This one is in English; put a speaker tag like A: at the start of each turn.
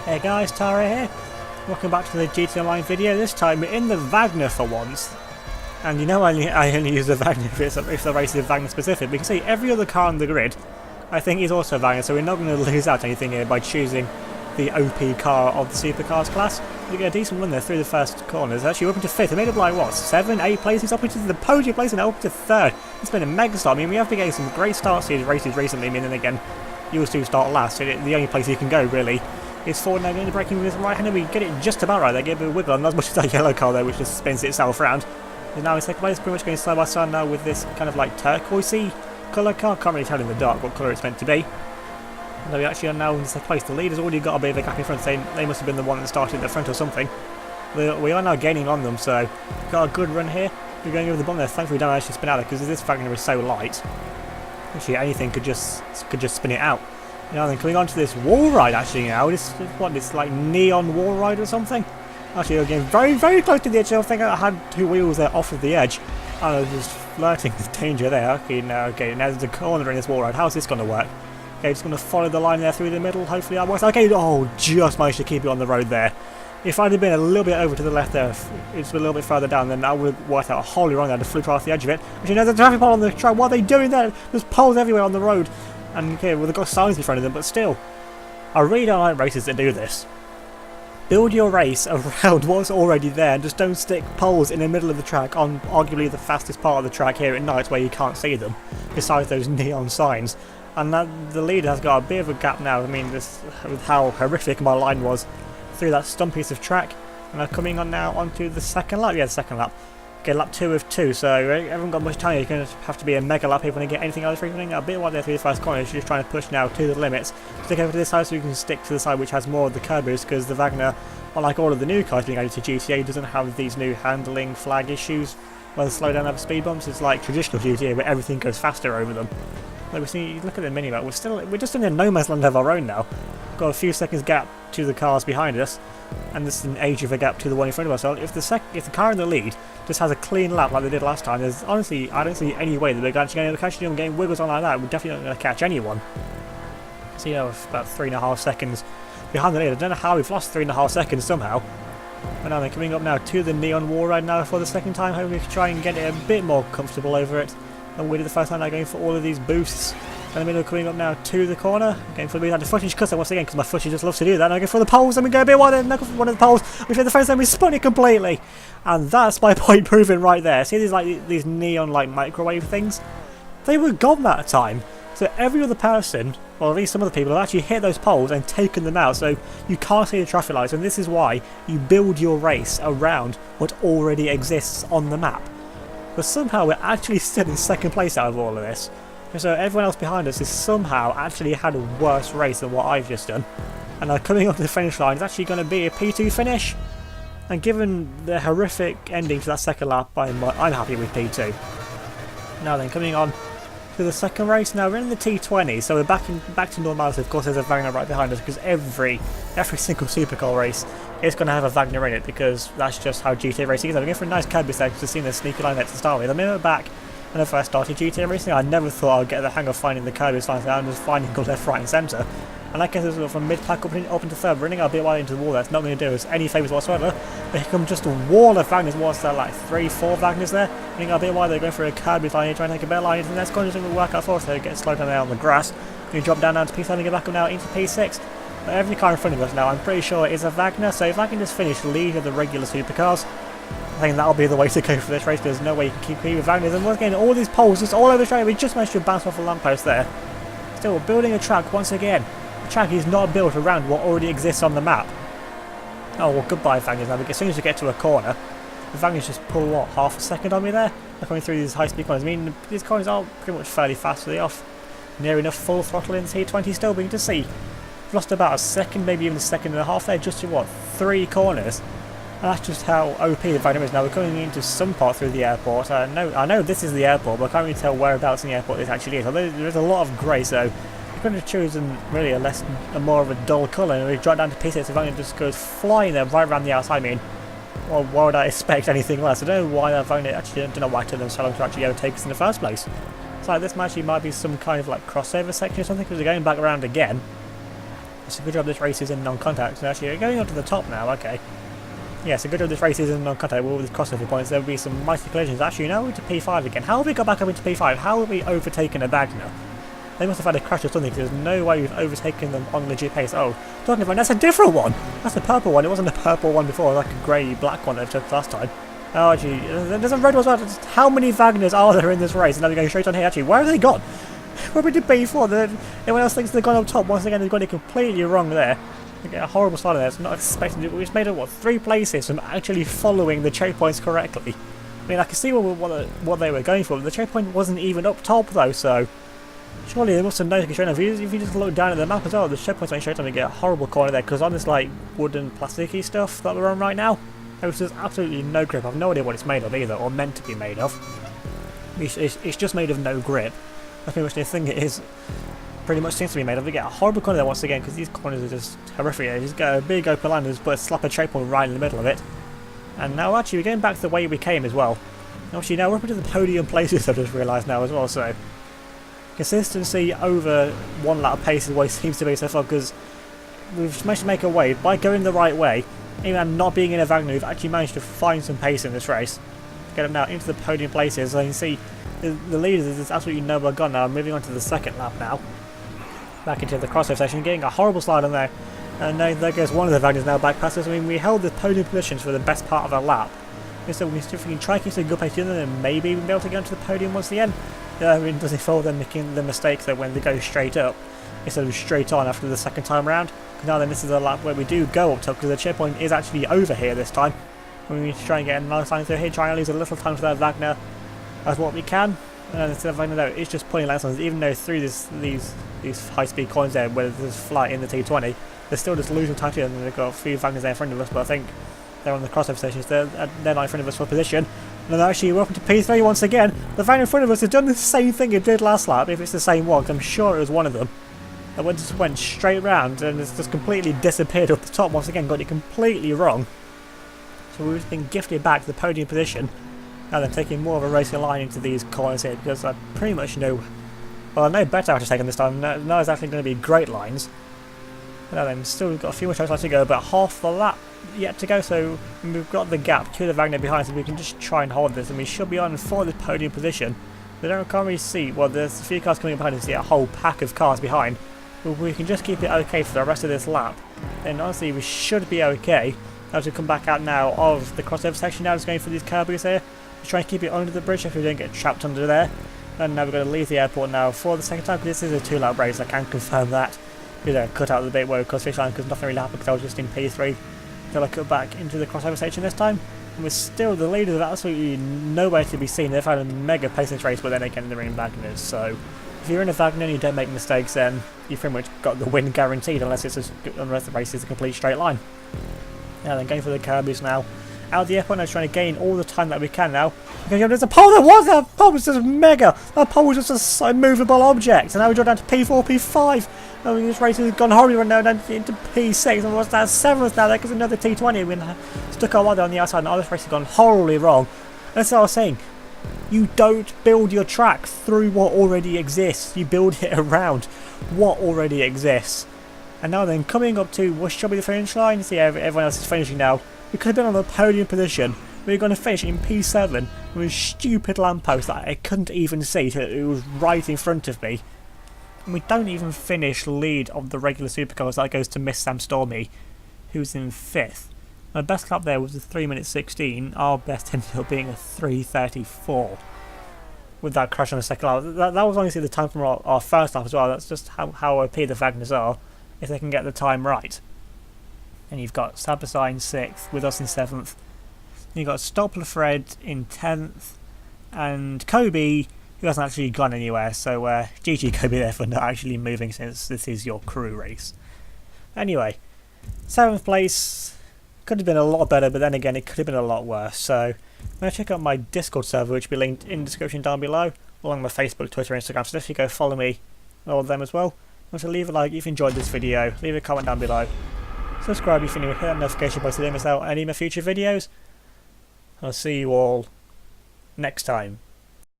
A: Hey guys, Tara here. Welcome back to the GT Online video. This time we're in the Wagner for once. And you know I only use the Wagner if the race is Wagner specific. We can see every other car on the grid I think is also Wagner, so we're not going to lose out anything here by choosing the OP car of the supercars class. We get a decent run there through the first corners. Actually, we're up into 5th. We made up like what, 7, 8 places up into the podium place and up to 3rd. It's been a mega start. I mean, we have been getting some great starts to these races recently. I mean, and again, you always do start last, so the only place you can go really is forward. Now going to braking with his right hander. We get it just about right. They give it a wiggle, and not as much as that yellow car there, which just spins itself around. He's now in second place, pretty much going side by side now with this kind of like turquoisey colour car. Can't really tell in the dark what colour it's meant to be. And we actually are now in second place. The leader's already got a bit of a gap in front, saying they must have been the one that started at the front or something. We are now gaining on them, so got a good run here. We're going over the bottom there. Thankfully, we don't actually spin out there because this Wagner is so light. Actually, anything could just spin it out. Now then, coming on to this Wallride actually now. This like neon Wallride or something? Actually, again, very, very close to the edge. I think I had 2 wheels there off of the edge. And I was just flirting with danger there. Okay, now there's a corner in this Wallride. How's this going to work? Okay, just going to follow the line there through the middle. Hopefully that works. Okay, oh, just managed to keep it on the road there. If I'd have been a little bit over to the left there, it's a little bit further down, then I would have worked out wholly wrong there to flew past the edge of it. Actually, there's a traffic pole on the track. What are they doing there? There's poles everywhere on the road. And okay, well, they've got signs in front of them, but still, I really don't like races that do this. Build your race around what's already there and just don't stick poles in the middle of the track on arguably the fastest part of the track here at night where you can't see them, besides those neon signs. And the leader has got a bit of a gap now. I mean, this with how horrific my line was through that stump piece of track. And I'm coming on now onto the second lap. Yeah, the second lap. Okay, lap 2 of 2, so we haven't got much time. You're going to have to be a mega lap if you want to get anything out of everything. A bit wide there through the first corner. She's just trying to push now to the limits. Stick over to this side so you can stick to the side which has more of the curb boost, because the Wagner, unlike all of the new cars being added to GTA, doesn't have these new handling flag issues where the slow down over speed bumps. It's like traditional GTA where everything goes faster over them. Like we see, look at the minimap. We're just in a no man's land of our own now. Got a few seconds gap to the cars behind us, and this is an age of a gap to the one in front of us. So if the car in the lead just has a clean lap like they did last time, there's honestly I don't see any way that they're actually going to catch them. Getting wiggles on like that, we're definitely not going to catch anyone. So you know, about 3.5 seconds behind the lead. I don't know how we've lost 3.5 seconds somehow. But now they're coming up now to the neon Wallride now for the second time. Hoping we can try and get it a bit more comfortable over it than we did the first time. Now going for all of these boosts. In the middle, coming up now to the corner. Going for the footage cutter once again, because my footage just loves to do that. Now go for the poles, and we go a bit wider, and one of the poles. We've hit the first time, we spun it completely. And that's my point proven right there. See these neon like microwave things? They were gone that time. So every other person, or at least some of the people, have actually hit those poles and taken them out. So you can't see the traffic lights, and this is why you build your race around what already exists on the map. But somehow we're actually still in second place out of all of this. So everyone else behind us has somehow actually had a worse race than what I've just done. And coming up to the finish line is actually going to be a P2 finish. And given the horrific ending to that second lap, I'm happy with P2. Now then, coming on to the second race. Now we're in the T20, so we're back to normality. Of course, there's a Wagner right behind us, because every single supercar race is going to have a Wagner in it, because that's just how GTA racing is. I'm going for a nice curb there to see the sneaky line there to start with. I'm in the back. When I first started GTA racing, I never thought I'd get the hang of finding the curb lines and just finding go left, right and centre. And I guess it's from mid-pack up into third, running a bit wide into the wall. That's not going to do us any favours whatsoever. But here comes just a wall of Wagners. What's that, like 3-4 Wagners there? Running a bit wide, they're going for a curb line here, trying to take a better line. And that's going to work out for us. They get slowed down there on the grass. We drop down to P7 and get back up now into P6. But every car in front of us now, I'm pretty sure, is a Wagner. So if I can just finish lead of the regular supercars, I think that'll be the way to go for this race. There's no way you can keep competing with Wagners. And once again, all these poles just all over the track. We just managed to bounce off a lamppost there. Still, we're building a track once again. The track is not built around what already exists on the map. Oh, well, goodbye, Wagners. Now, as soon as we get to a corner, the Wagners just pull, what, half a second on me there? They're coming through these high-speed corners. I mean, these corners are pretty much fairly fast. So they're off near enough full throttle in T20 still. But you can just see, we've lost about a second, maybe even a second and a half there, just to, what, 3 corners. And that's just how OP the Wagner is. Now we're coming into some part through the airport. I know this is the airport, but I can't really tell whereabouts in the airport this actually is. Although there is a lot of grey, so we could have chosen really a more of a dull colour. And we drop down to P6, the Wagner just goes flying there right around the outside. I mean, well, why would I expect anything less? I don't know why that Wagner actually don't know why it took them so long to actually overtake us in the first place. It's like this actually might be some kind of like crossover section or something, because we're going back around again. It's a good job this race is in non-contact. So actually, going on to the top now, okay. Yeah, so good job this race is in non-contact with all these crossover points. There will be some mighty collisions. Actually, now we're to P5 again. How have we got back up into P5? How have we overtaken a Wagner? They must have had a crash or something, because there's no way we've overtaken them on legit pace. Oh, talking about, that's a different one! That's the purple one. It wasn't a purple one before, like a grey-black one that I took last time. Oh, actually, there's a red one as well. How many Wagners are there in this race? And now we're going straight on here. Actually, where have they gone? Where we did before? Everyone else thinks they've gone up top. Once again, they've got it completely wrong there. They get a horrible slide there. It's not expecting to. We've made it, what, 3 places from actually following the checkpoints correctly. I mean, I can see what they were going for, but the checkpoint wasn't even up top, though, so... Surely they must have noticed straight enough. If you just look down at the map as well, the checkpoint's went straight on. We get a horrible corner there, because on this, like, wooden, plasticky stuff that we're on right now, there's just absolutely no grip. I've no idea what it's made of either, or meant to be made of. It's just made of no grip. That's pretty much the thing it is. Pretty much seems to be made of. We get a horrible corner there once again, because these corners are just horrific. They just get a big open line and just put a slap a checkpoint right in the middle of it. And now actually we're going back to the way we came as well. Actually now we're up into the podium places, I've just realised now as well, so... Consistency over 1 lap pace is what it seems to be so far, because we've managed to make a way. By going the right way, even not being in a Wagner, we've actually managed to find some pace in this race. Get them now into the podium places, so you can see the leaders is absolutely nowhere gone now. Moving on to the second lap now. Back into the crossover section, getting a horrible slide on there. And there goes one of the Wagners now back past us. I mean, we held the podium positions for the best part of our lap. So if we can try to keep some good pace together, then maybe we'll be able to get onto the podium once again. I mean, does it fall them making the mistakes that when they go straight up instead of straight on after the second time round? Because now then this is a lap where we do go up top, because the checkpoint is actually over here this time. We need to try and get a nice line through here, try and lose a little time for that Wagner as what we can. And then instead of Wagner though, it's just pulling laps on us, even though through these high-speed corners there, where there's flight in the T20, they're still just losing time to them, and they've got a few Wagners there in front of us, but I think they're on the crossover stations, they're not in front of us for position. And actually we're up into P3 once again. The Wagner in front of us has done the same thing it did last lap, if it's the same one, 'cause I'm sure it was one of them. It just went straight round and it's just completely disappeared up the top once again, got it completely wrong. So we've been gifted back to the podium position. Now they're taking more of a racing line into these corners here, because I pretty much know, well I know better how to take them this time. Now it's actually going to be great lines. Now then, still got a few more times to go, but half the lap yet to go, so we've got the gap to the Wagner behind, so we can just try and hold this, and we should be on for the podium position. We can't really see, well there's a few cars coming behind us, see a whole pack of cars behind, but we can just keep it okay for the rest of this lap, then honestly we should be okay. As we come back out now of the crossover section, now just going for these curbs here, to try and keep it under the bridge if we don't get trapped under there. And now we're going to leave the airport now for the second time, because this is a 2-lap race, I can confirm that. We don't cut out the bit where we cross finish line, because nothing really happened, because I was just in P3 until I cut back into the crossover section this time. And we're still, the leaders are absolutely nowhere to be seen. They've had a mega pace in this race, but then again they're in Wagners, so if you're in a Wagner and you don't make mistakes, then you've pretty much got the win guaranteed, unless the race is a complete straight line. Now then, going for the curbs now. Out of the airport now, trying to gain all the time that we can now. Okay, there's a pole there! What? That pole was just mega! That pole was just a movable object! And now we drop down to P4, P5! I mean, this race has gone horribly now down into P6, and what's that, 7th now? There's another T20. We're stuck our mother on the outside, and all this race has gone horribly wrong. That's what I was saying. You don't build your track through what already exists. You build it around what already exists. And now then, coming up to what should be the finish line. See, everyone else is finishing now. We could have been on the podium position. We were going to finish in P7 with a stupid lamppost that I couldn't even see. It was right in front of me. And we don't even finish lead of the regular supercars. That goes to Miss Sam Stormy, who's in 5th. My best lap there was a 3:16. Our best ended up being a 3:34. With that crash on the second lap. That was honestly the time from our first lap as well. That's just how OP the Wagners are, if they can get the time right. And you've got Sabasai in 6th, with us in 7th. You've got Stoppler Fred in 10th, and Kobe, who hasn't actually gone anywhere, so GG Kobe there for not actually moving, since this is your crew race. Anyway, 7th place could have been a lot better, but then again it could have been a lot worse, so I'm going to check out my Discord server, which will be linked in the description down below, along with my Facebook, Twitter, Instagram, so if you go follow me and all of them as well. Also leave a like if you enjoyed this video, leave a comment down below. Subscribe if you're new, hit that notification bell so you don't miss out on any of my future videos. I'll see you all next time.